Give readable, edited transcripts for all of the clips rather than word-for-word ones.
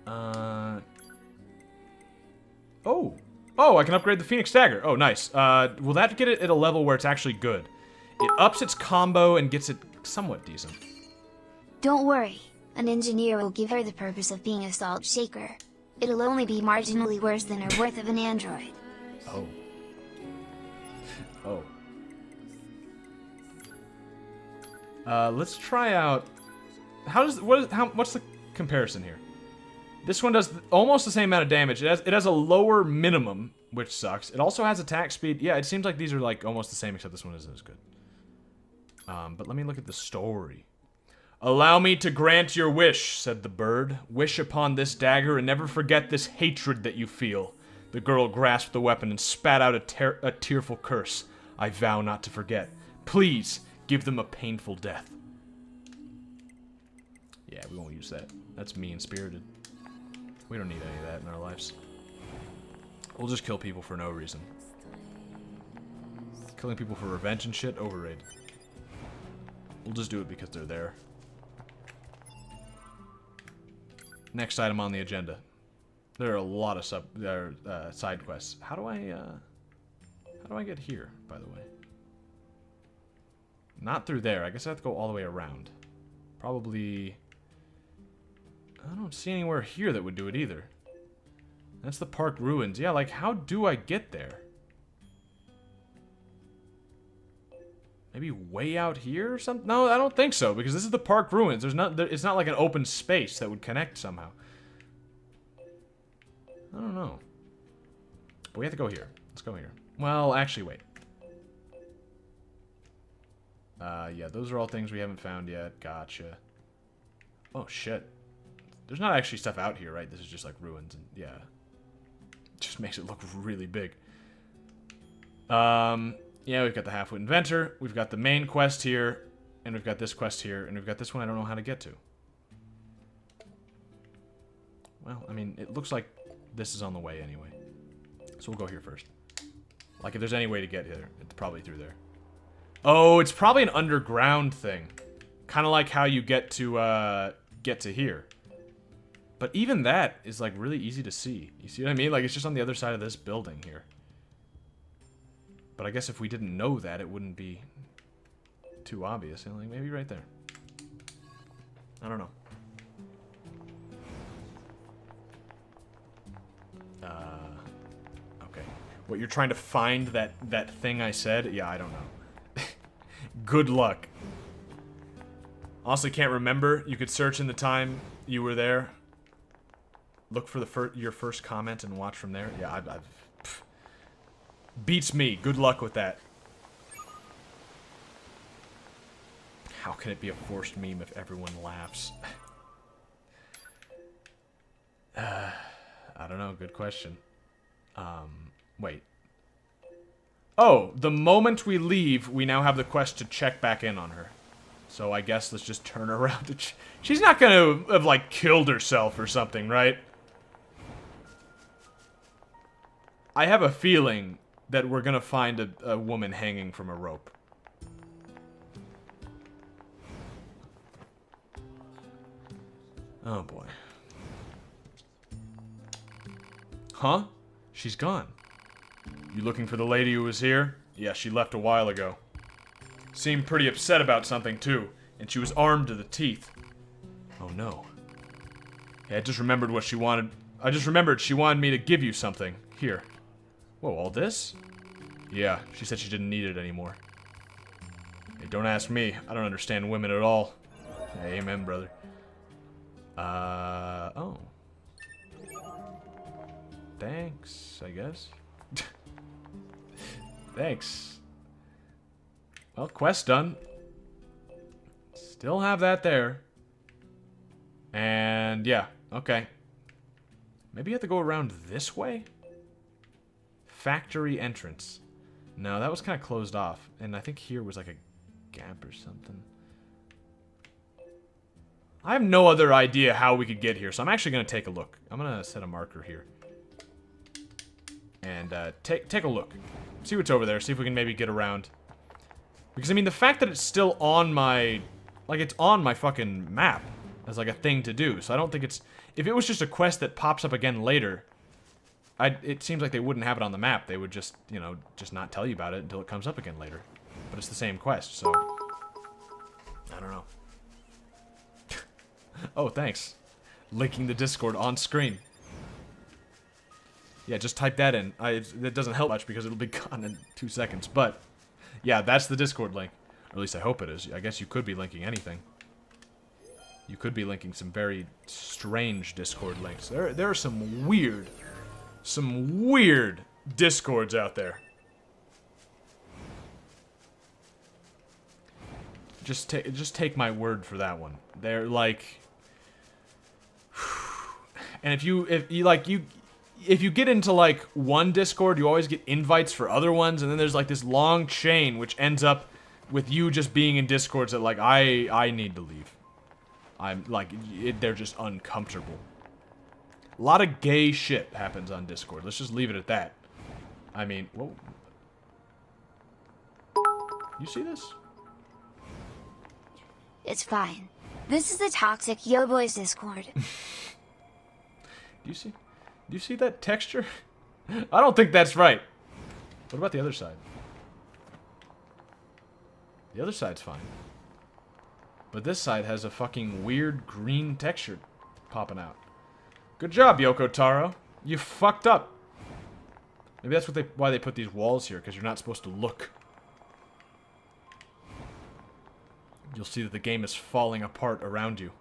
Oh! Oh, I can upgrade the Phoenix Dagger. Oh, nice. Will that get it at a level where it's actually good? It ups its combo and gets it somewhat decent. Don't worry, an engineer will give her the purpose of being a salt shaker. It'll only be marginally worse than her worth of an android. Oh. Oh. Let's try out... what's the comparison here? This one does almost the same amount of damage. It has a lower minimum, which sucks. It also has attack speed. Yeah, it seems like these are like almost the same, except this one isn't as good. But let me look at the story. Allow me to grant your wish, said the bird. Wish upon this dagger and never forget this hatred that you feel. The girl grasped the weapon and spat out a tearful curse. I vow not to forget. Please, give them a painful death. Yeah, we won't use that. That's mean-spirited. We don't need any of that in our lives. We'll just kill people for no reason. Killing people for revenge and shit, overrated. We'll just do it because they're there. Next item on the agenda. There are a lot of side quests. How do I get here, by the way? Not through there. I guess I have to go all the way around. Probably... I don't see anywhere here that would do it either. That's the park ruins. Yeah, like, how do I get there? Maybe way out here or something? No, I don't think so, because this is the park ruins. It's not like an open space that would connect somehow. I don't know. But we have to go here. Let's go here. Well, actually, wait. Yeah, those are all things we haven't found yet. Gotcha. Oh, shit. There's not actually stuff out here, right? This is just like ruins, and yeah. Just makes it look really big. Yeah, we've got the Half-Wit Inventor, we've got the main quest here, and we've got this quest here, and we've got this one I don't know how to get to. Well, I mean, it looks like this is on the way anyway. So we'll go here first. Like, if there's any way to get here, it's probably through there. Oh, it's probably an underground thing. Kind of like how you get to here. But even that is, like, really easy to see. You see what I mean? Like, it's just on the other side of this building here. But I guess if we didn't know that, it wouldn't be too obvious. You know, like, maybe right there. I don't know. Okay. What, you're trying to find that thing I said? Yeah, I don't know. Good luck. Honestly, can't remember. You could search in the time you were there. Look for your first comment and watch from there. Yeah, beats me. Good luck with that. How can it be a forced meme if everyone laughs? I don't know. Good question. Wait. Oh, the moment we leave, we now have the quest to check back in on her. So I guess let's just turn her around to she's not gonna have, like, killed herself or something, right? I have a feeling that we're gonna find a woman hanging from a rope. Oh boy. Huh? She's gone. You looking for the lady who was here? Yeah, she left a while ago. Seemed pretty upset about something too, and she was armed to the teeth. Oh no. Yeah, I just remembered what she wanted. I just remembered she wanted me to give you something. Here. Whoa, all this? Yeah, she said she didn't need it anymore. Hey, don't ask me. I don't understand women at all. Hey, amen, brother. Oh. Thanks, I guess. Thanks. Well, quest done. Still have that there. And, yeah, okay. Maybe you have to go around this way? Factory entrance. No, that was kind of closed off. And I think here was like a gap or something. I have no other idea how we could get here, so I'm actually going to take a look. I'm going to set a marker here. And take a look. See what's over there. See if we can maybe get around. Because, I mean, the fact that it's still on my... Like, it's on my fucking map as, like, a thing to do. So I don't think it's... If it was just a quest that pops up again later, it seems like they wouldn't have it on the map. They would just, you know, just not tell you about it until it comes up again later. But it's the same quest, so... I don't know. Oh, thanks. Linking the Discord on screen. Yeah, just type that in. That doesn't help much because it'll be gone in 2 seconds. But, yeah, that's the Discord link. Or at least I hope it is. I guess you could be linking anything. You could be linking some very strange Discord links. There are some weird Discords out there. Just take my word for that one. They're like, and if you get into like one Discord, you always get invites for other ones, and then there's like this long chain which ends up with you just being in Discords that like I need to leave. I'm like they're just uncomfortable. A lot of gay shit happens on Discord. Let's just leave it at that. I mean, whoa. You see this? It's fine. This is the toxic Yo Boys Discord. Do you see that texture? I don't think that's right. What about the other side? The other side's fine. But this side has a fucking weird green texture popping out. Good job, Yoko Taro. You fucked up. Maybe that's why they put these walls here, because you're not supposed to look. You'll see that the game is falling apart around you.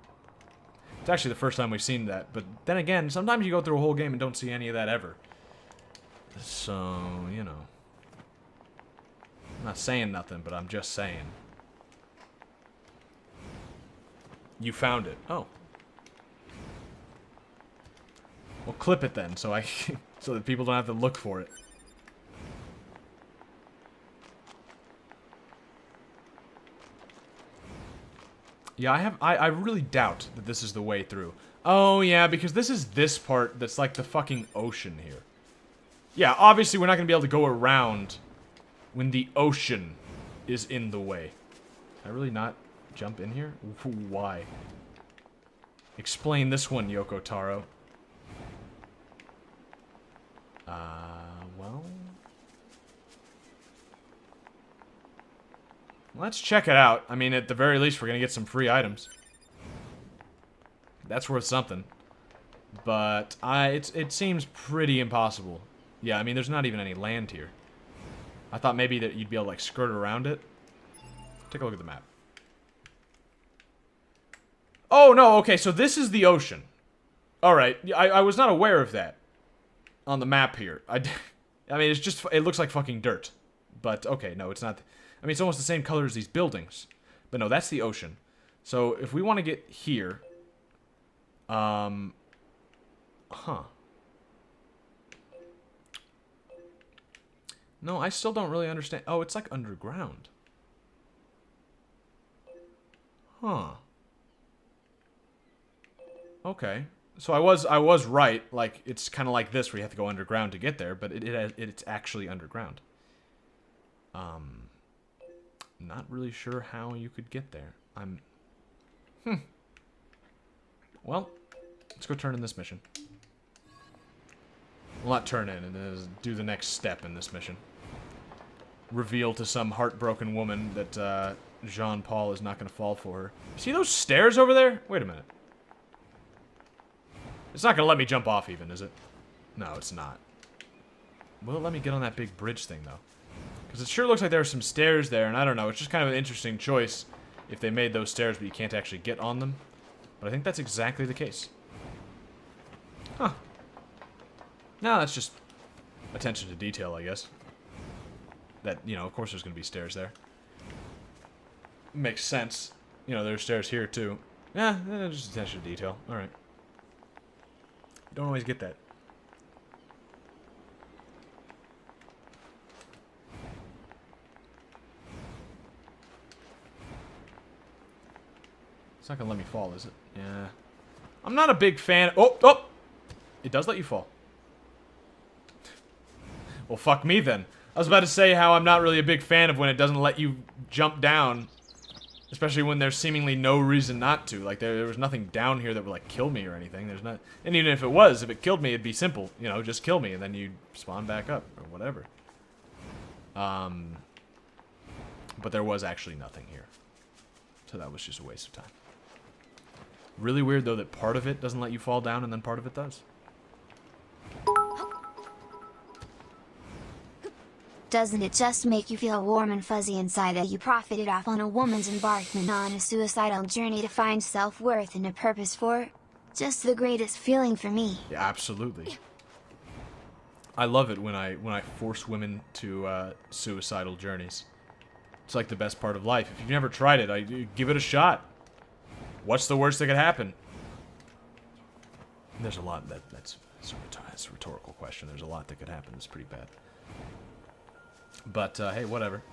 It's actually the first time we've seen that, but then again, sometimes you go through a whole game and don't see any of that ever. So, you know. I'm not saying nothing, but I'm just saying. You found it. Oh. Well, clip it then, so so that people don't have to look for it. Yeah, I really doubt that this is the way through. Oh, yeah, because this is this part that's like the fucking ocean here. Yeah, obviously we're not going to be able to go around when the ocean is in the way. Can I really not jump in here? Why? Explain this one, Yoko Taro. Well... Let's check it out. I mean, at the very least, we're gonna get some free items. That's worth something. But, it seems pretty impossible. Yeah, I mean, there's not even any land here. I thought maybe that you'd be able to, like, skirt around it. Take a look at the map. Oh, no, okay, so this is the ocean. Alright, I was not aware of that. On the map here. I mean, it's just, it looks like fucking dirt. But, okay, no, it's not... I mean, it's almost the same color as these buildings. But no, that's the ocean. So, if we want to get here... Huh. No, I still don't really understand. Oh, it's like underground. Huh. Okay. So I was right. Like, it's kind of like this where you have to go underground to get there, but it's actually underground. Not really sure how you could get there. Well, let's go turn in this mission. Well, not turn in, and do the next step in this mission. Reveal to some heartbroken woman that Jean-Paul is not going to fall for her. See those stairs over there? Wait a minute. It's not going to let me jump off even, is it? No, it's not. Will it let me get on that big bridge thing, though? Because it sure looks like there are some stairs there, and I don't know, it's just kind of an interesting choice if they made those stairs but you can't actually get on them. But I think that's exactly the case. Huh. No, that's just attention to detail, I guess. That, you know, of course there's going to be stairs there. Makes sense. You know, there's stairs here, too. Yeah, just attention to detail. Alright. Don't always get that. It's not gonna let me fall, is it? Yeah. I'm not a big fan. Oh! It does let you fall. Well, fuck me then. I was about to say how I'm not really a big fan of when it doesn't let you jump down Especially when there's seemingly no reason not to. Like, there was nothing down here that would, like, kill me or anything. There's not... And even if it killed me, it'd be simple. You know, just kill me, and then you'd spawn back up, or whatever. But there was actually nothing here. So that was just a waste of time. Really weird, though, that part of it doesn't let you fall down, and then part of it does. Doesn't it just make you feel warm and fuzzy inside that you profited off on a woman's embarkment on a suicidal journey to find self-worth and a purpose for? Just the greatest feeling for me. Yeah, absolutely. I love it when I force women to suicidal journeys. It's like the best part of life. If you've never tried it, give it a shot. What's the worst that could happen? And there's a lot that's a rhetorical question. There's a lot that could happen. It's pretty bad. But, hey, whatever.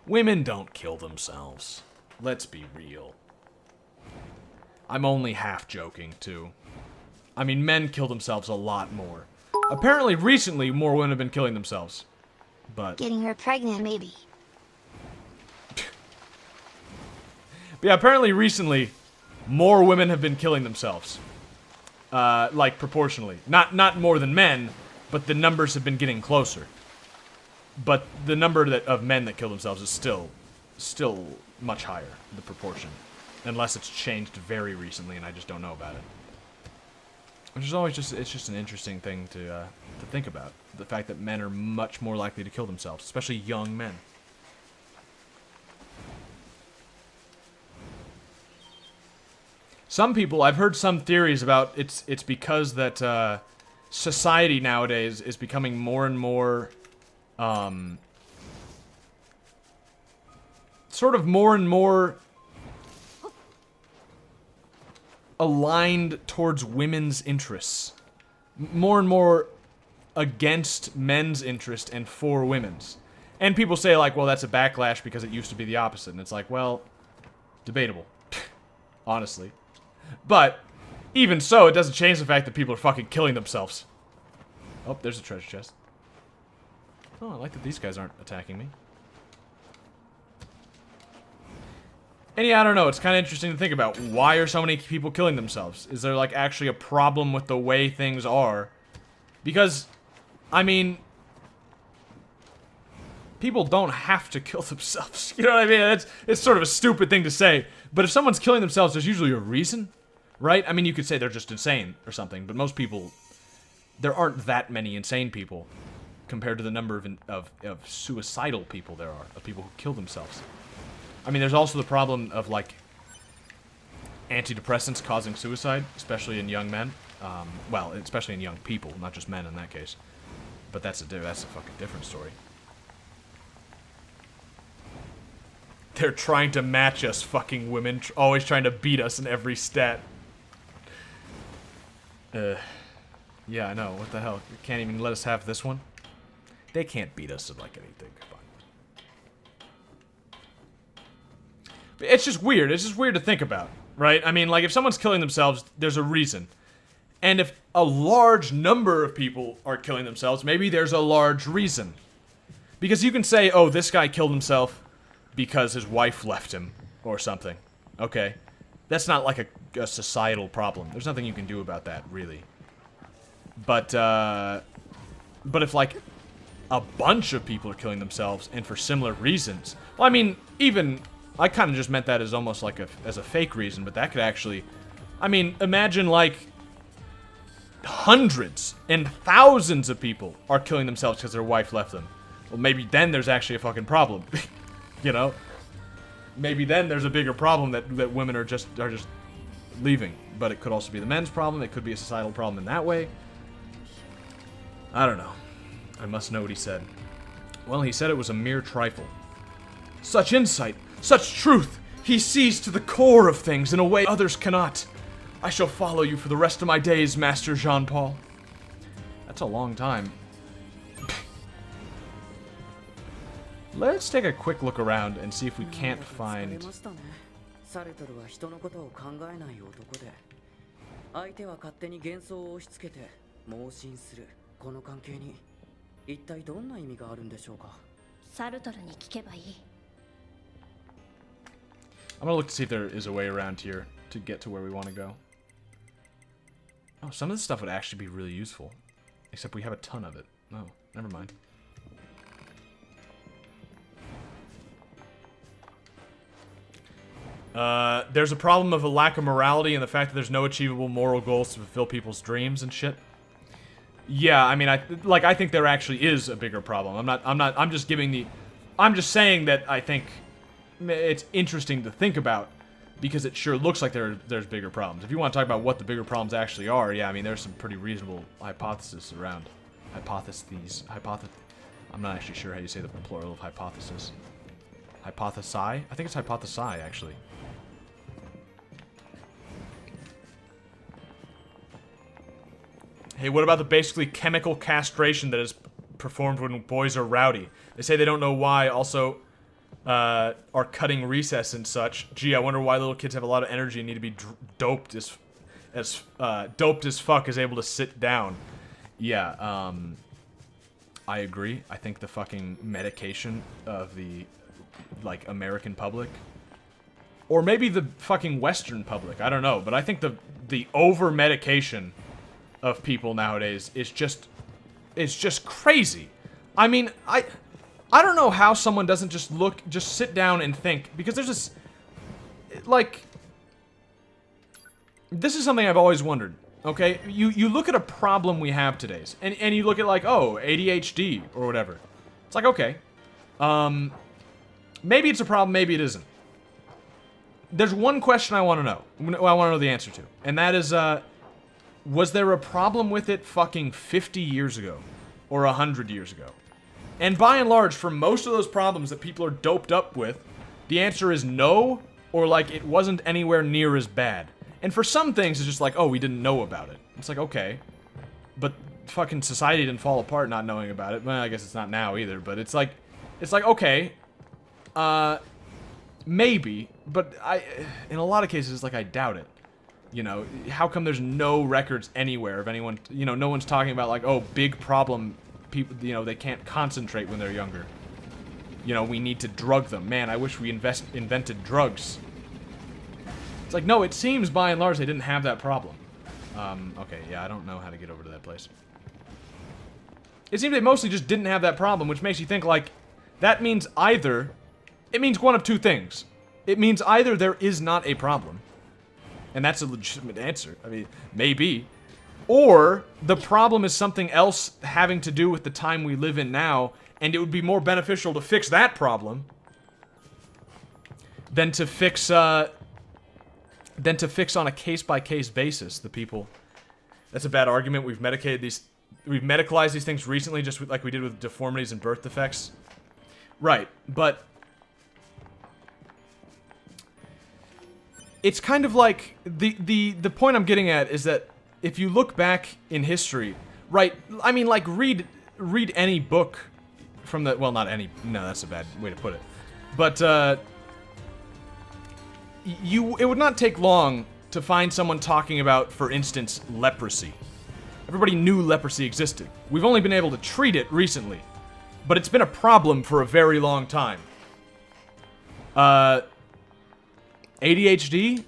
Women don't kill themselves. Let's be real. I'm only half joking, too. I mean, men kill themselves a lot more. Apparently, recently, more women have been killing themselves. But... Getting her pregnant, maybe. But yeah, apparently, recently, more women have been killing themselves. Like, proportionally. Not more than men, but the numbers have been getting closer. But the number of men that kill themselves is still much higher, the proportion. Unless it's changed very recently and I just don't know about it. Which is always it's just an interesting thing to think about. The fact that men are much more likely to kill themselves, especially young men. Some people, I've heard some theories about it's because that society nowadays is becoming more and more, sort of more and more aligned towards women's interests. More and more against men's interest and for women's. And people say, like, well, that's a backlash because it used to be the opposite. And it's like, well, debatable. Honestly. But, even so, it doesn't change the fact that people are fucking killing themselves. Oh, there's a treasure chest. Oh, I like that these guys aren't attacking me. And yeah, I don't know, it's kind of interesting to think about. Why are so many people killing themselves? Is there, like, actually a problem with the way things are? Because, I mean... people don't have to kill themselves. You know what I mean? It's sort of a stupid thing to say. But if someone's killing themselves, there's usually a reason, right? I mean, you could say they're just insane or something, but most people... there aren't that many insane people compared to the number of suicidal people there are, of people who kill themselves. I mean, there's also the problem of, like, antidepressants causing suicide, especially in young men. Well, especially in young people, not just men in that case. But that's a fucking different story. They're trying to match us, fucking women. Always trying to beat us in every stat. Yeah, I know. What the hell? You can't even let us have this one? They can't beat us at, like, anything. It's just weird. It's just weird to think about, right? I mean, like, if someone's killing themselves, there's a reason. And if a large number of people are killing themselves, maybe there's a large reason. Because you can say, oh, this guy killed himself because his wife left him, or something. Okay. That's not, like, a societal problem. There's nothing you can do about that, really. But if, like, a bunch of people are killing themselves, and for similar reasons... Well, I mean, even... I kind of just meant that as almost like as a fake reason, but that could actually... I mean, imagine, like, hundreds and thousands of people are killing themselves because their wife left them. Well, maybe then there's actually a fucking problem. You know? Maybe then there's a bigger problem that women are just leaving. But it could also be the men's problem. It could be a societal problem in that way. I don't know. I must know what he said. Well, he said it was a mere trifle. Such insight! Such truth! He sees to the core of things in a way others cannot. I shall follow you for the rest of my days, Master Jean-Paul. That's a long time. Let's take a quick look around and see if we can't find... I'm gonna look to see if there is a way around here to get to where we want to go. Oh, some of this stuff would actually be really useful. Except we have a ton of it. Oh, never mind. There's a problem of a lack of morality and the fact that there's no achievable moral goals to fulfill people's dreams and shit. Yeah, I mean, I think there actually is a bigger problem. I'm just saying that I think it's interesting to think about because it sure looks like there's bigger problems. If you want to talk about what the bigger problems actually are, yeah, I mean, there's some pretty reasonable hypotheses around. I'm not actually sure how you say the plural of hypothesis. Hypothesi? I think it's hypothesi, actually. Hey, what about the basically chemical castration that is performed when boys are rowdy? They say they don't know why, also are cutting recess and such. Gee, I wonder why little kids have a lot of energy and need to be doped as fuck is able to sit down. Yeah, I agree. I think the fucking medication of the, like, American public, or maybe the fucking Western public, I don't know, but I think the over-medication of people nowadays is just crazy. I mean, I don't know how someone doesn't just sit down and think, because there's this, like, this is something I've always wondered, okay? You look at a problem we have today, and you look at, like, oh, ADHD, or whatever. It's like, okay, maybe it's a problem, maybe it isn't. There's one question I want to know, the answer to, and that is, was there a problem with it fucking 50 years ago? Or 100 years ago? And by and large, for most of those problems that people are doped up with, the answer is no, or like it wasn't anywhere near as bad. And for some things, it's just like, oh, we didn't know about it. It's like, okay. But fucking society didn't fall apart not knowing about it. Well, I guess it's not now either, but it's like, okay. Maybe, but in a lot of cases, it's like, I doubt it. You know, how come there's no records anywhere of anyone, you know, no one's talking about, like, oh, big problem, people, you know, they can't concentrate when they're younger. You know, we need to drug them. Man, I wish we invented drugs. It's like, no, it seems by and large they didn't have that problem. Okay, yeah, I don't know how to get over to that place. It seems they mostly just didn't have that problem, which makes you think, like, that means either, it means one of two things. It means either there is not a problem, and that's a legitimate answer. I mean, maybe. Or the problem is something else having to do with the time we live in now, and it would be more beneficial to fix that problem than to fix on a case-by-case basis the people. That's a bad argument. We've medicalized these things recently, just like we did with deformities and birth defects. Right, but it's kind of like, the point I'm getting at is that if you look back in history, right, I mean, like, read any book from the, well, not any, no, that's a bad way to put it, but, it would not take long to find someone talking about, for instance, leprosy. Everybody knew leprosy existed. We've only been able to treat it recently, but it's been a problem for a very long time. ADHD?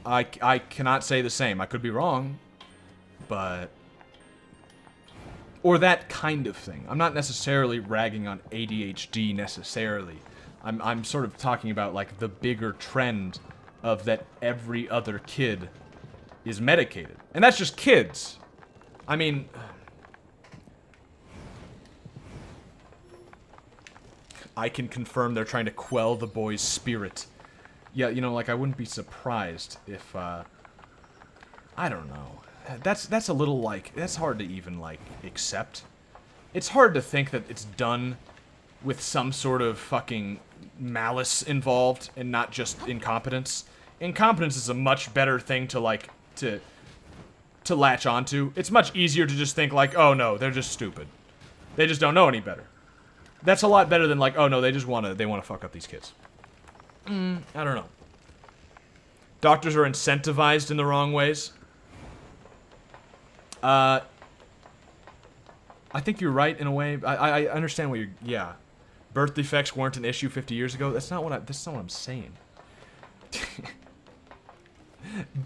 I cannot say the same. I could be wrong, but... Or that kind of thing. I'm not necessarily ragging on ADHD necessarily. I'm sort of talking about, like, the bigger trend of that every other kid is medicated. And that's just kids. I mean... I can confirm they're trying to quell the boy's spirit. Yeah, you know, like, I wouldn't be surprised if, I don't know. That's a little, like, that's hard to even, like, accept. It's hard to think that it's done with some sort of fucking malice involved and not just incompetence. Incompetence is a much better thing to, like, to latch onto. It's much easier to just think, like, oh, no, they're just stupid. They just don't know any better. That's a lot better than, like, oh, no, they want to fuck up these kids. I don't know. Doctors are incentivized in the wrong ways. I think you're right in a way. I understand what you're... Yeah. birth defects weren't an issue 50 years ago. That's not what I'm saying.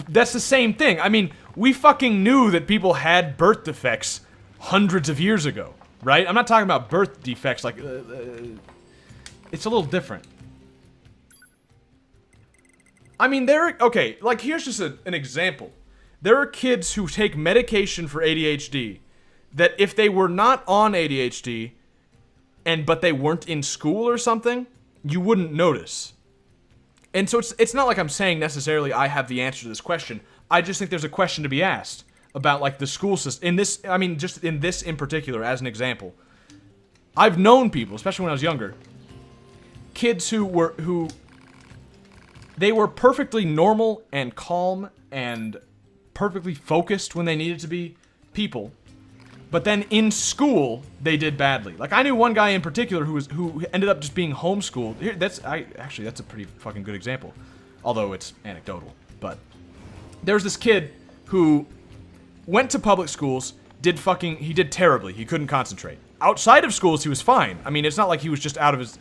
That's the same thing. I mean, we fucking knew that people had birth defects hundreds of years ago, right? I'm not talking about birth defects like... it's a little different. I mean, okay, like, here's just an example. There are kids who take medication for ADHD that if they were not on ADHD, but they weren't in school or something, you wouldn't notice. And so it's not like I'm saying necessarily I have the answer to this question. I just think there's a question to be asked about, like, the school system. In this, I mean, just in this in particular, as an example. I've known people, especially when I was younger, kids who they were perfectly normal and calm and perfectly focused when they needed to be people. But then in school, they did badly. Like, I knew one guy in particular who ended up just being homeschooled. Here, that's a pretty fucking good example. Although it's anecdotal. But there's this kid who went to public schools, he did terribly. He couldn't concentrate. Outside of schools, he was fine. I mean, it's not like he was just out of his,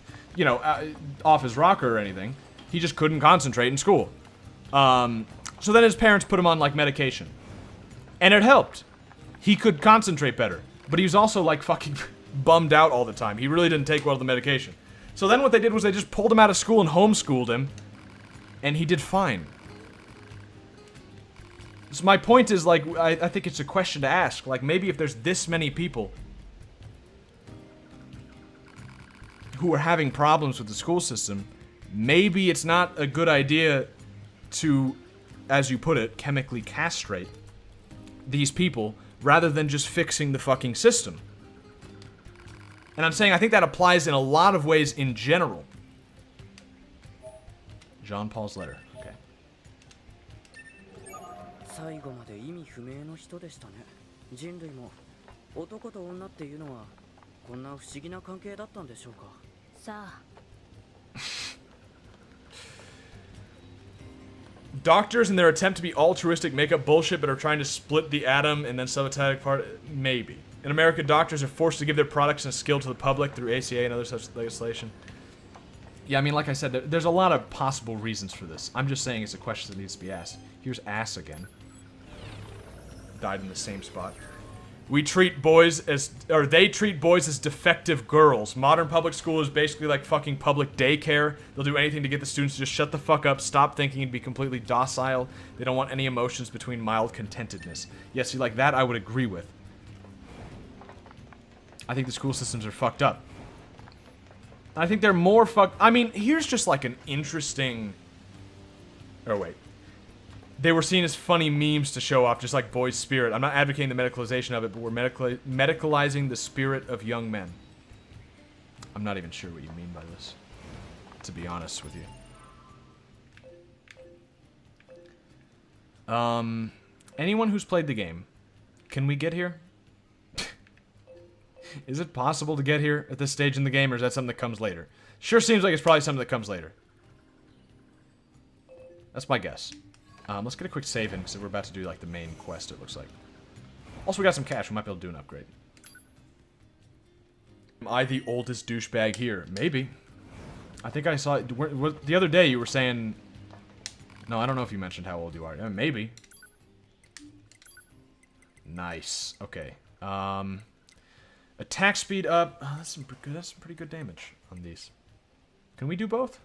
off his rocker or anything. He just couldn't concentrate in school. So then his parents put him on, like, medication. And it helped. He could concentrate better. But he was also, like, fucking bummed out all the time. He really didn't take well to the medication. So then what they did was they just pulled him out of school and homeschooled him. And he did fine. So my point is, like, I think it's a question to ask. Like, maybe if there's this many people who are having problems with the school system, maybe it's not a good idea to, as you put it, chemically castrate these people rather than just fixing the fucking system. And I'm saying I think that applies in a lot of ways in general. Jean Paul's letter. Okay. 最後まで意味不明の人でしたね。人類も男と女っていうのはこんな不思議な関係だったんでしょうか。さあ。Doctors in their attempt to be altruistic make up bullshit but are trying to split the atom and then subatomic part. Maybe. In America, doctors are forced to give their products and skill to the public through ACA and other such legislation. Yeah, I mean, like I said, there's a lot of possible reasons for this. I'm just saying it's a question that needs to be asked. Here's ass again. Died in the same spot. We treat boys as, or they treat boys as defective girls. Modern public school is basically like fucking public daycare. They'll do anything to get the students to just shut the fuck up, stop thinking, and be completely docile. They don't want any emotions between mild contentedness. Yeah, see, like that I would agree with. I think the school systems are fucked up. I think they're more fucked. I mean, here's just like an interesting... Oh, wait. They were seen as funny memes to show off, just like boys' spirit. I'm not advocating the medicalization of it, but we're medicalizing the spirit of young men. I'm not even sure what you mean by this, to be honest with you. Anyone who's played the game, can we get here? Is it possible to get here at this stage in the game, or is that something that comes later? Sure seems like it's probably something that comes later. That's my guess. Let's get a quick save in, because we're about to do, like, the main quest, it looks like. Also, we got some cash. We might be able to do an upgrade. Am I the oldest douchebag here? Maybe. I think I saw... The other day, you were saying... No, I don't know if you mentioned how old you are. Maybe. Nice. Okay. Attack speed up. Oh, that's some pretty good damage on these. Can we do both?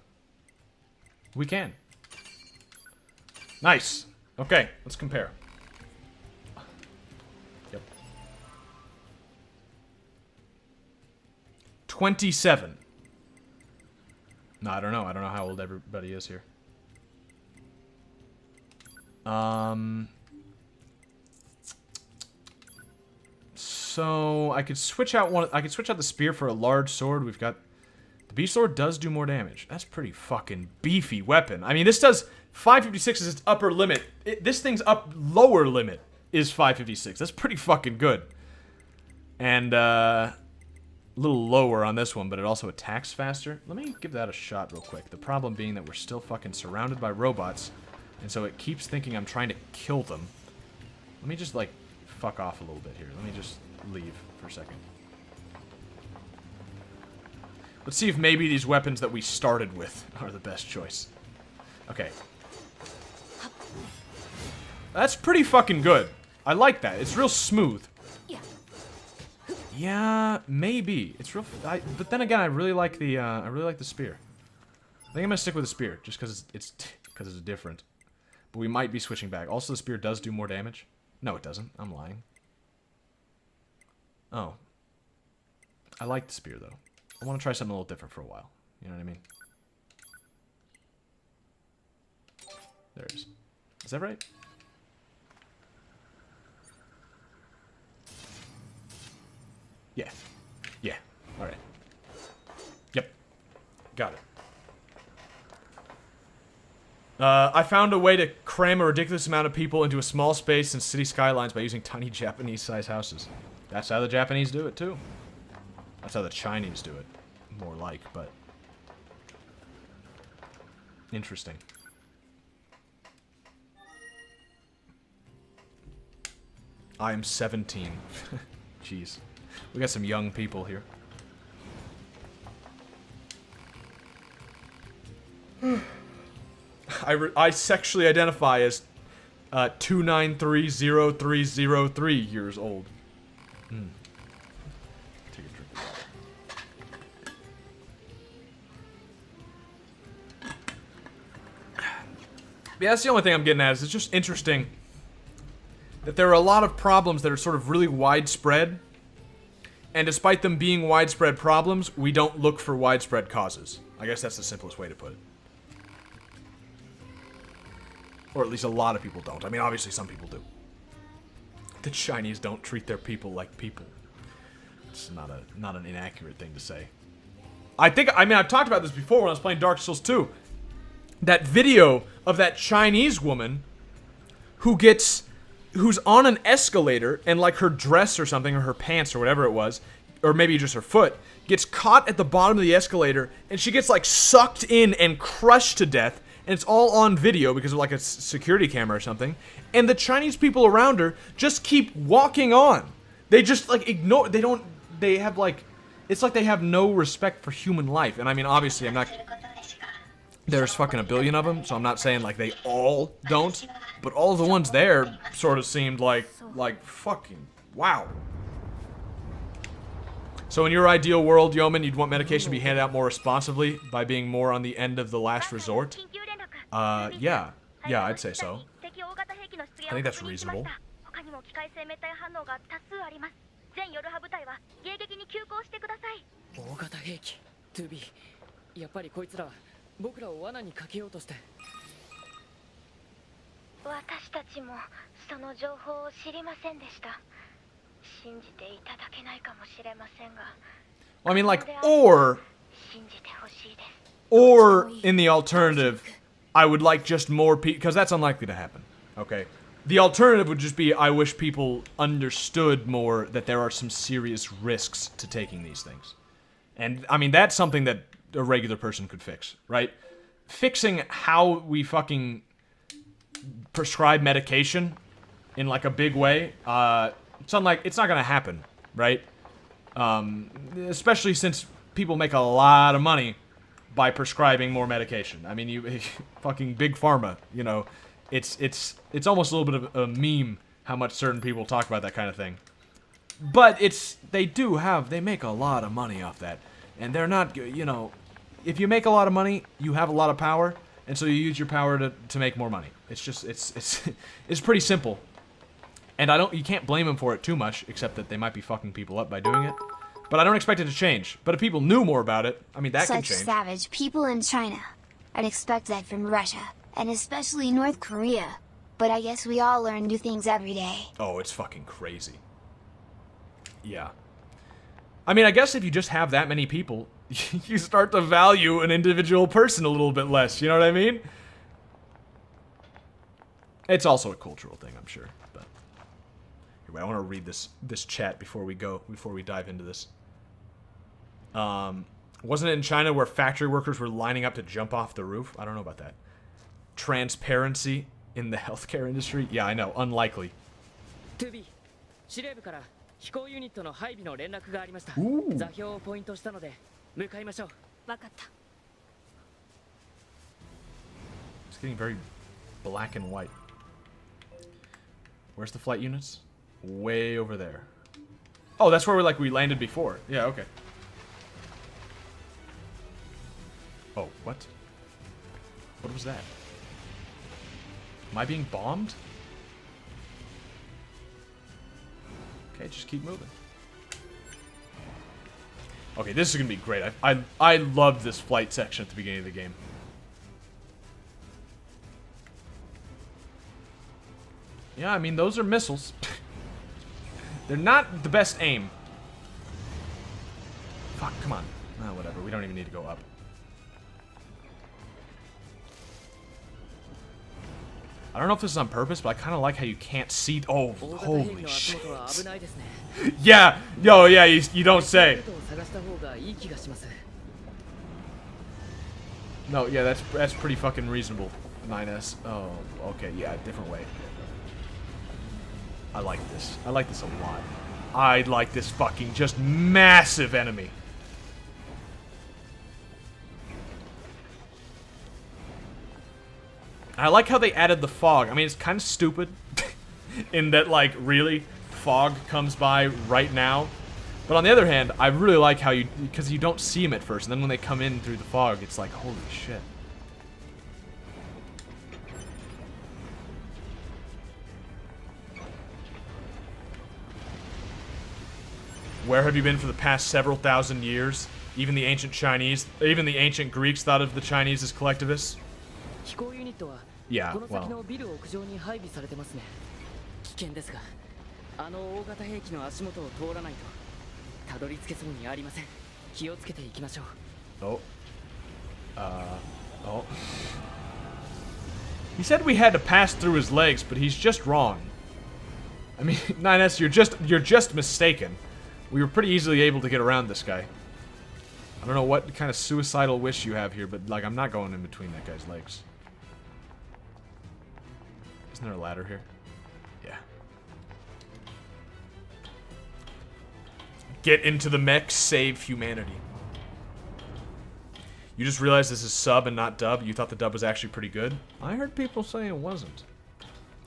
We can. Nice. Okay, let's compare. Yep. 27. No, I don't know. I don't know how old everybody is here. So I could switch out the spear for a large sword. We've got the beast sword does do more damage. That's pretty fucking beefy weapon. I mean, this does 556 is its upper limit. This thing's lower limit is 556. That's pretty fucking good. And a little lower on this one, but it also attacks faster. Let me give that a shot real quick. The problem being that we're still fucking surrounded by robots, and so it keeps thinking I'm trying to kill them. Let me just, like, fuck off a little bit here. Let me just leave for a second. Let's see if maybe these weapons that we started with are the best choice. Okay. That's pretty fucking good. I like that. It's real smooth. Yeah, maybe. It's real. But then again, I really like the spear. I think I'm gonna stick with the spear just because it's different. But we might be switching back. Also, the spear does do more damage. No, it doesn't. I'm lying. Oh. I like the spear though. I want to try something a little different for a while. You know what I mean? There it is. Is that right? Yeah. Yeah. Alright. Yep. Got it. I found a way to cram a ridiculous amount of people into a small space in city skylines by using tiny Japanese-sized houses. That's how the Japanese do it, too. That's how the Chinese do it. More like, but... interesting. I am 17. Jeez. We got some young people here. I sexually identify as 2930303 years old. Mm. Take a drink of water. Yeah, that's the only thing I'm getting at. Is it's just interesting that there are a lot of problems that are sort of really widespread. And despite them being widespread problems, we don't look for widespread causes. I guess that's the simplest way to put it. Or at least a lot of people don't. I mean, obviously some people do. The Chinese don't treat their people like people. It's not an inaccurate thing to say. I mean, I've talked about this before when I was playing Dark Souls 2. That video of that Chinese woman who's on an escalator and like her dress or something, or her pants or whatever it was, or maybe just her foot, gets caught at the bottom of the escalator and she gets like sucked in and crushed to death, and it's all on video because of like a security camera or something, and the Chinese people around her just keep walking on. They just like ignore, they have like, it's like they have no respect for human life. And I mean, obviously there's fucking a billion of them, so I'm not saying like they all don't. But all the ones there sort of seemed like fucking wow. So in your ideal world, Yeoman, you'd want medication to be handed out more responsibly by being more on the end of the last resort? Yeah, I'd say so. I think that's reasonable. Well, I mean, like, or in the alternative, I would like just more people, because that's unlikely to happen, okay? The alternative would just be, I wish people understood more that there are some serious risks to taking these things. And, I mean, that's something that a regular person could fix, right? Fixing how we fucking prescribe medication in, like, a big way, it's not gonna happen, right? Especially since people make a lot of money by prescribing more medication. I mean, you fucking big pharma, you know, it's almost a little bit of a meme how much certain people talk about that kind of thing. But they make a lot of money off that. And they're not, you know, if you make a lot of money, you have a lot of power, and so you use your power to make more money. It's just, it's pretty simple. And you can't blame them for it too much, except that they might be fucking people up by doing it. But I don't expect it to change. But if people knew more about it, I mean, that can change. Such savage people in China. I'd expect that from Russia, and especially North Korea. But I guess we all learn new things every day. Oh, it's fucking crazy. Yeah. I mean, I guess if you just have that many people, you start to value an individual person a little bit less, you know what I mean? It's also a cultural thing, I'm sure, but... Anyway, I want to read this chat before we dive into this. Wasn't it in China where factory workers were lining up to jump off the roof? I don't know about that. Transparency in the healthcare industry? Yeah, I know. Unlikely. Ooh. 向かいましょう。分かった。 It's getting very black and white. Where's the flight units? Way over there. Oh, that's where we landed before. Yeah, okay. Oh, what? What was that? Am I being bombed? Okay, just keep moving. Okay, this is gonna be great. I loved this flight section at the beginning of the game. Yeah, I mean, those are missiles. They're not the best aim. Fuck, come on. Oh, whatever. We don't even need to go up. I don't know if this is on purpose, but I kind of like how you can't see. Oh, holy shit. Yeah, yo, yeah, you don't say. No, yeah, that's pretty fucking reasonable. 9S. Oh, okay, yeah, different way. I like this. I like this a lot. I like this fucking just massive enemy. I like how they added the fog. I mean, it's kind of stupid in that, like, really, fog comes by right now. But on the other hand, I really like how because you don't see them at first, and then when they come in through the fog, it's like, holy shit. Where have you been for the past several thousand years? Even the ancient Chinese, even the ancient Greeks thought of the Chinese as collectivists. Yeah, well. Oh. Oh. He said we had to pass through his legs, but he's just wrong. I mean, 9S, you're just mistaken. We were pretty easily able to get around this guy. I don't know what kind of suicidal wish you have here, but, like, I'm not going in between that guy's legs. Isn't there a ladder here? Yeah. Get into the mech, save humanity. You just realized this is sub and not dub? You thought the dub was actually pretty good? I heard people say it wasn't.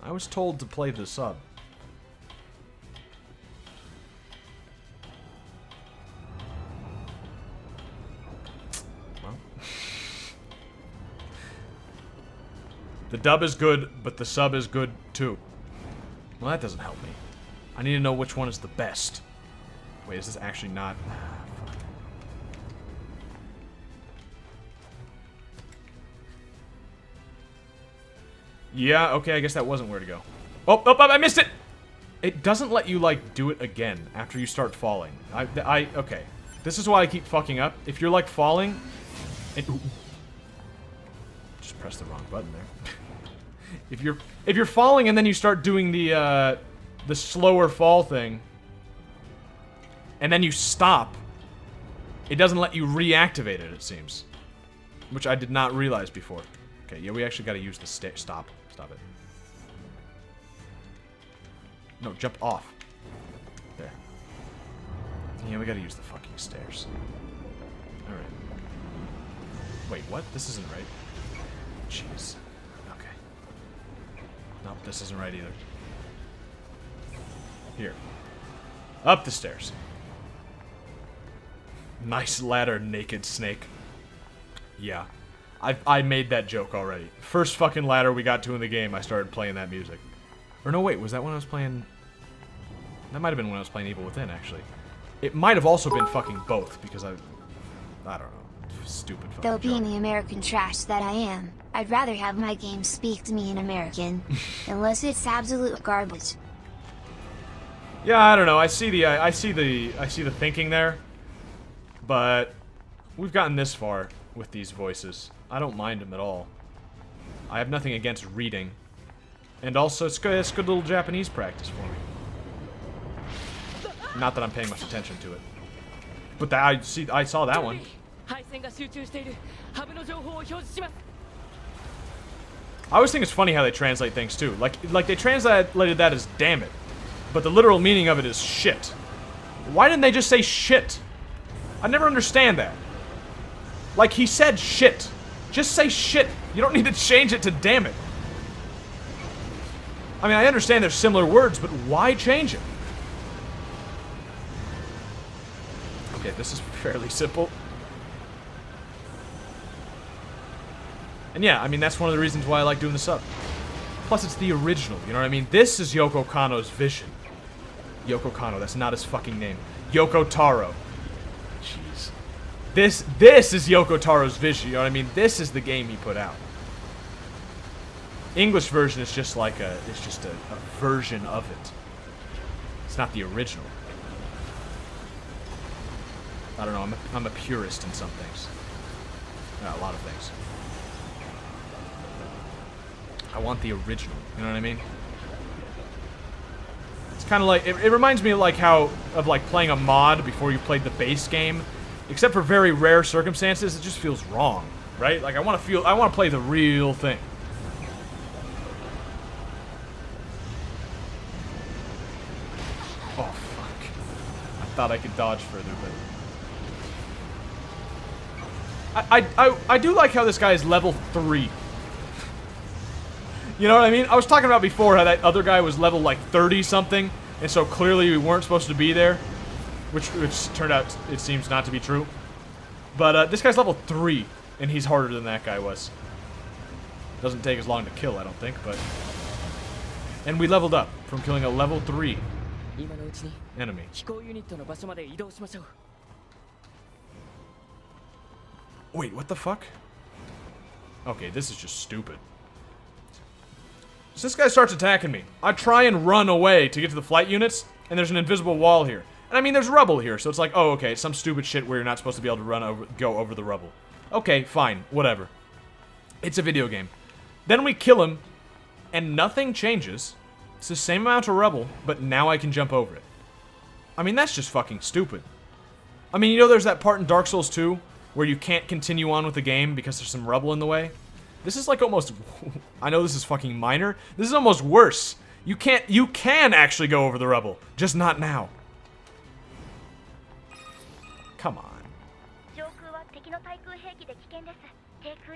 I was told to play the sub. The dub is good, but the sub is good too. Well, that doesn't help me. I need to know which one is the best. Wait, is this actually not? Fuck. Yeah, okay, I guess that wasn't where to go. Oh, I missed it! It doesn't let you, like, do it again after you start falling. Okay. This is why I keep fucking up. If you're, like, falling, and... Ooh. Just press the wrong button there. If you're falling and then you start doing the slower fall thing, and then you stop, it doesn't let you reactivate it, it seems. Which I did not realize before. Okay, yeah, we actually gotta use the stop. Stop it. No, jump off. There. Yeah, we gotta use the fucking stairs. Alright. Wait, what? This isn't right. Jeez. Nope, this isn't right either. Here. Up the stairs. Nice ladder, naked snake. Yeah. I made that joke already. First fucking ladder we got to in the game, I started playing that music. Or no, wait, was that when I was playing... That might have been when I was playing Evil Within, actually. It might have also been fucking both, because I don't know. Stupid fucking Though being joke. the American trash that I am, I'd rather have my game speak to me in American, unless it's absolute garbage. Yeah, I don't know. I see the thinking there, but we've gotten this far with these voices. I don't mind them at all. I have nothing against reading, and also it's good little Japanese practice for me. Not that I'm paying much attention to it, but I saw that one. I always think it's funny how they translate things too. Like they translated that as damn it, but the literal meaning of it is shit. Why didn't they just say shit? I never understand that. Like, he said shit. Just say shit. You don't need to change it to damn it. I mean, I understand there's similar words, but why change it? Okay, this is fairly simple. And yeah, I mean, that's one of the reasons why I like doing the sub. Plus, it's the original, you know what I mean? This is Yoko Kanno's vision. Yoko Kanno, that's not his fucking name. Yoko Taro. Jeez. This is Yoko Taro's vision, you know what I mean? This is the game he put out. English version is just like a version of it. It's not the original. I don't know, I'm a purist in some things. A lot of things. I want the original, you know what I mean? It's kind of like, it reminds me of like playing a mod before you played the base game. Except for very rare circumstances, it just feels wrong, right? Like I want to play the real thing. Oh fuck. I thought I could dodge further, but I do like how this guy is level 3. You know what I mean? I was talking about before how that other guy was level like 30 something, and so clearly we weren't supposed to be there, which turned out it seems not to be true. But this guy's level 3, and he's harder than that guy was. Doesn't take as long to kill, I don't think, but... And we leveled up from killing a level 3 enemy. Wait, what the fuck? Okay, this is just stupid. So this guy starts attacking me. I try and run away to get to the flight units, and there's an invisible wall here. And I mean, there's rubble here, so it's like, oh, okay, some stupid shit where you're not supposed to be able to go over the rubble. Okay, fine, whatever. It's a video game. Then we kill him, and nothing changes. It's the same amount of rubble, but now I can jump over it. I mean, that's just fucking stupid. I mean, you know there's that part in Dark Souls 2 where you can't continue on with the game because there's some rubble in the way? This is like almost... I know this is fucking minor. This is almost worse. You can actually go over the rubble, just not now. Come on.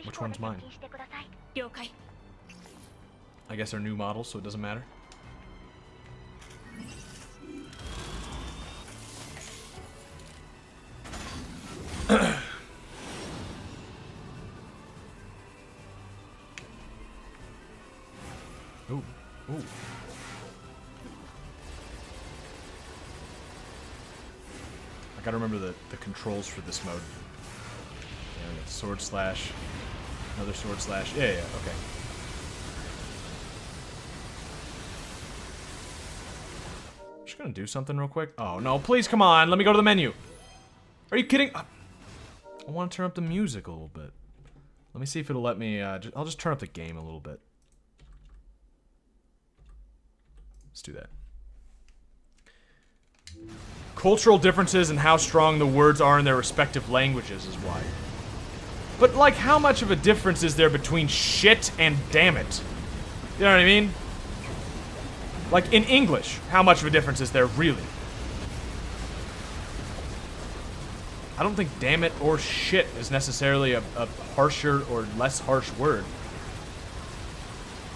Which one's mine? I guess they're new models, so it doesn't matter. Ooh, ooh. I gotta remember the controls for this mode. Yeah, we got sword slash, another sword slash. Yeah, okay. I'm just gonna do something real quick. Oh no, please come on, let me go to the menu. Are you kidding? I want to turn up the music a little bit. Let me see if it'll let me, I'll just turn up the game a little bit. Let's do that. Cultural differences and how strong the words are in their respective languages is why. But, like, how much of a difference is there between shit and damn it? You know what I mean? Like, in English, how much of a difference is there, really? I don't think damn it or shit is necessarily a harsher or less harsh word.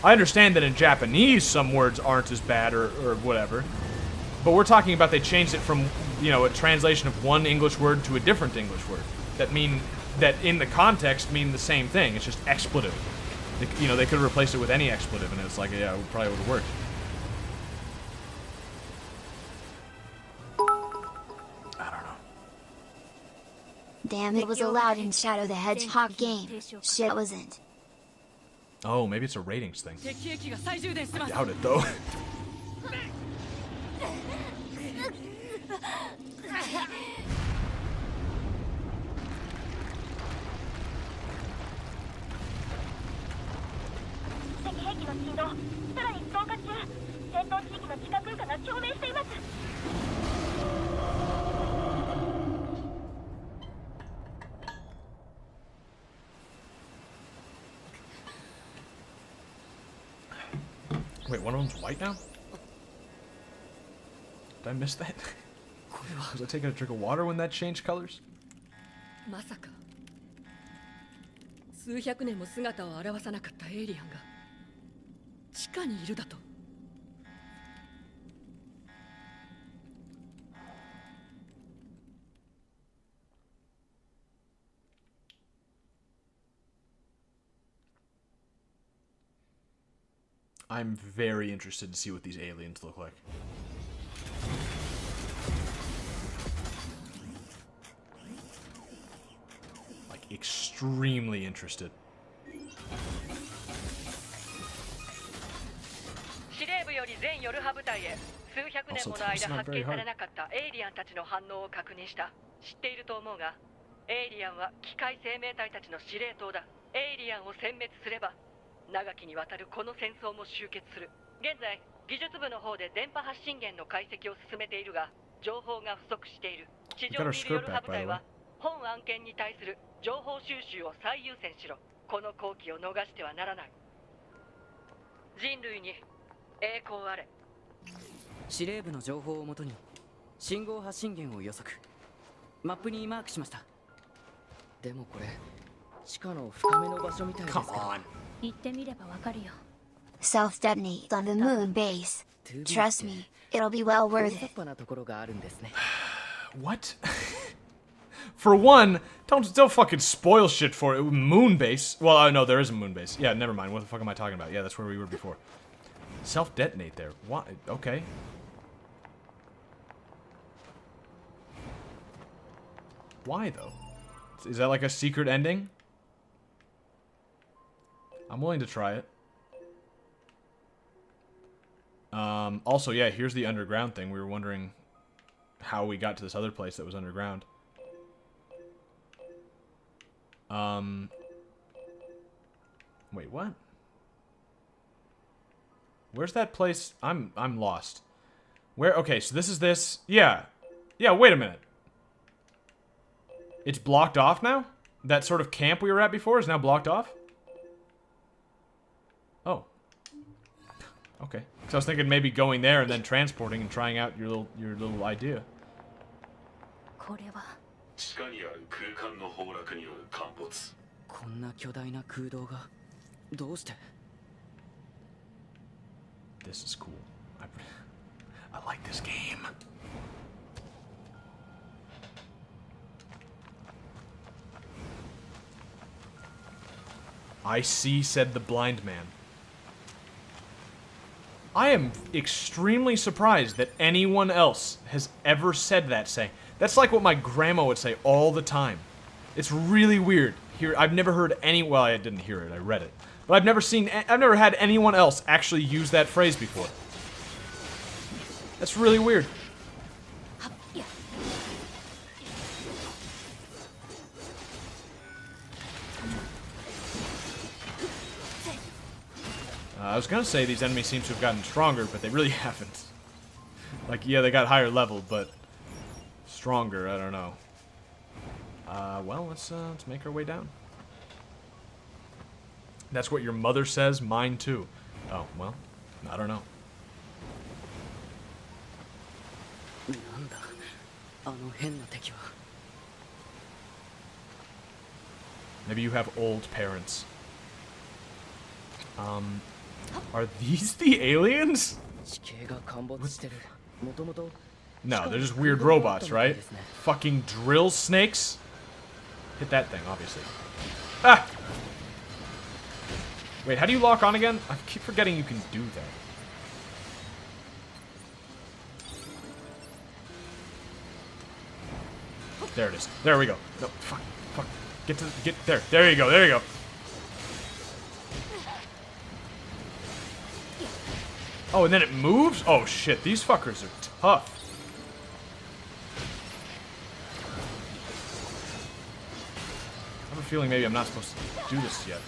I understand that in Japanese some words aren't as bad or whatever. But we're talking about they changed it from, you know, a translation of one English word to a different English word. That in the context mean the same thing. It's just expletive. You know, they could have replaced it with any expletive and it's like, yeah, it probably would have worked. I don't know. Damn, it was allowed in Shadow the Hedgehog game. Shit wasn't. Oh, maybe it's a ratings thing. I doubt it, though. Wait, one of them's white now? Did I miss that? Was I taking a drink of water when that changed colors? 数百年も姿を現さなかったエイリアンが地下にいるだと。I'm very interested to see what these aliens look like. Like, extremely interested. 司令部より全ヨルハ部隊へ数百年もの間発見されなかったエイリアンたちの反応を確認した。知っていると思うが、エイリアンは機械生命体たちの司令塔だ。エイリアンを殲滅すれば長きにわたるこの戦争も終結する。現在技術部の方で電波発信源の解析を進めているが、情報が不足している。地上にいるヨルハ部隊は本案件に対する情報収集を最優先しろ。この好機を逃してはならない。人類に栄光あれ。司令部の情報をもとに信号発信源を予測、マップにマークしました。でもこれ地下の深めの場所みたいですけど。行ってみればわかるよ。Self-detonate on the moon base. Trust me, it'll be well worth it. 大雑把なところがあるんですね。What? For one, don't fucking spoil shit for it. Moon base. Well, no, there is a moon base. Yeah, never mind. What the fuck am I talking about? Yeah, that's where we were before. Self-detonate there. What? Okay. Why though? Is that like a secret ending? I'm willing to try it. Also, yeah, here's the underground thing. We were wondering how we got to this other place that was underground. Wait, what? Where's that place? I'm lost. Where? Okay, so this is this. Yeah. Yeah, wait a minute. It's blocked off now? That sort of camp we were at before is now blocked off? Oh. Okay. So I was thinking maybe going there and then transporting and trying out your little idea. これは地下にある空間の崩落による陥没。こんな巨大な空洞がどうして？ This is cool. I like this game. I see, said the blind man. I am extremely surprised that anyone else has ever said that saying. That's like what my grandma would say all the time. It's really weird. I've never heard any, well, I didn't hear it, I read it. But I've never had anyone else actually use that phrase before. That's really weird. I was gonna say these enemies seem to have gotten stronger, but they really haven't. Like, yeah, they got higher level, but stronger, I don't know. Well, let's make our way down. That's what your mother says, mine too. Oh, well, I don't know. なんだあの変な敵は。 Maybe you have old parents. Are these the aliens? 地形が陥没してる。もともと No, they're just weird robots, right? Fucking drill snakes? Hit that thing, obviously. Ah! Wait, how do you lock on again? I keep forgetting you can do that. There it is. There we go. No, fuck, fuck. Get there. There you go, there you go. Oh, and then it moves? Oh shit, these fuckers are tough. I have a feeling maybe I'm not supposed to do this yet.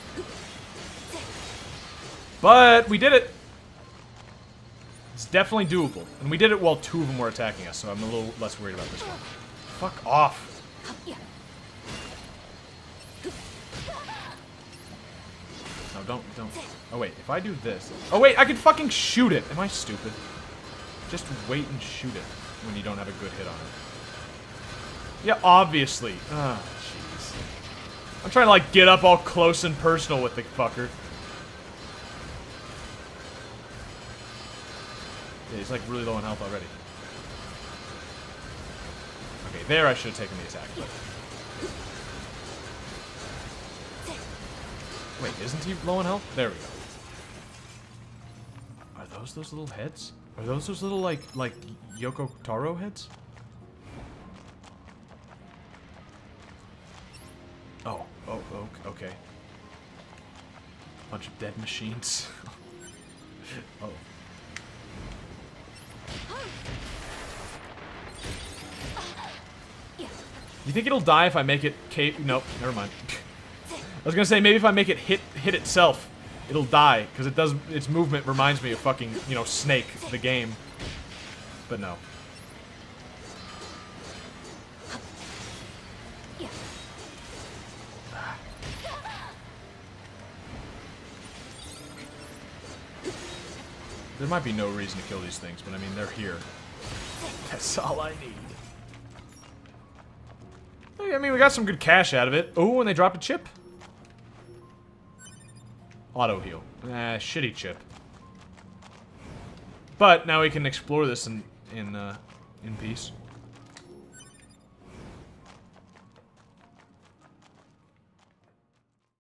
But we did it! It's definitely doable. And we did it while two of them were attacking us, so I'm a little less worried about this one. Fuck off. No, don't. Oh wait, if I do this... Oh wait, I can fucking shoot it! Am I stupid? Just wait and shoot it when you don't have a good hit on it. Yeah, obviously. Ah, jeez. I'm trying to, like, get up all close and personal with the fucker. Yeah, he's, like, really low on health already. Okay, there I should have taken the attack, but... Wait, isn't he low on health? There we go. Are those little heads? Are those little, like Yoko Taro heads? Oh, okay. Bunch of dead machines. Oh. You think it'll die if I make it Nope, never mind. I was gonna say, maybe if I make it hit itself, it'll die, because it does, its movement reminds me of fucking, you know, Snake, the game. But no. There might be no reason to kill these things, but I mean, they're here. That's all I need. I mean, we got some good cash out of it. Oh, and they dropped a chip. Auto heal. Shitty chip. But now we can explore this in peace.